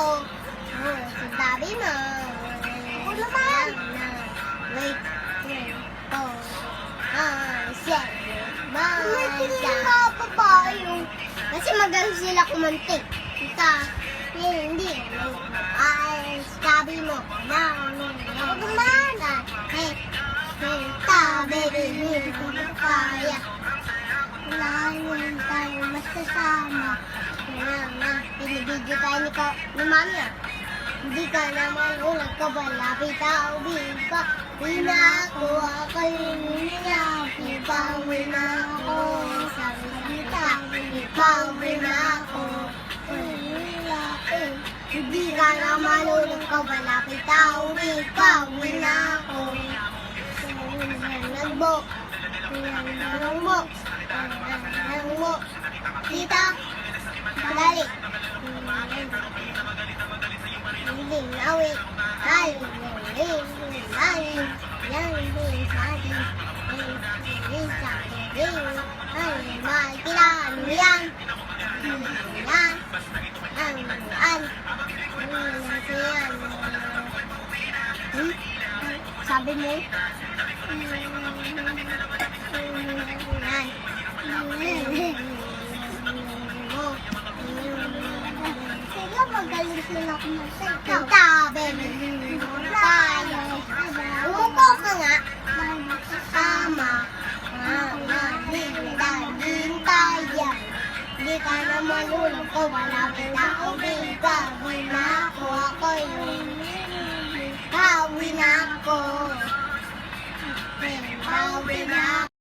ako. Sabi mo. Ako naman. Wait. Kasi magaling sila kumantik. Hindi. Ay, sabi mo. Ako naman. Baby, hindi ko kaya. Wala naman tayo masasama. Pinibidyo tayo ni Mami. Hindi ka naman ulat ka ba? Lapit tawin ka. Pinako ako yung lapit. Pawin ako. Sabi kita, pawin ako. Hindi ka naman ulat ka ba? Lapit tawin. Pawin ako. Nagbok. Kita. Dali. Awit. Sabi mo? Sila magaling sila kumasita. Baby. Tayo. Umupo ka nga. Tama. Daging tayo. Hindi ka naman ulang ko. Wala ka ubig. Gawin ako. Ako yung gawin ako. Gawin ako.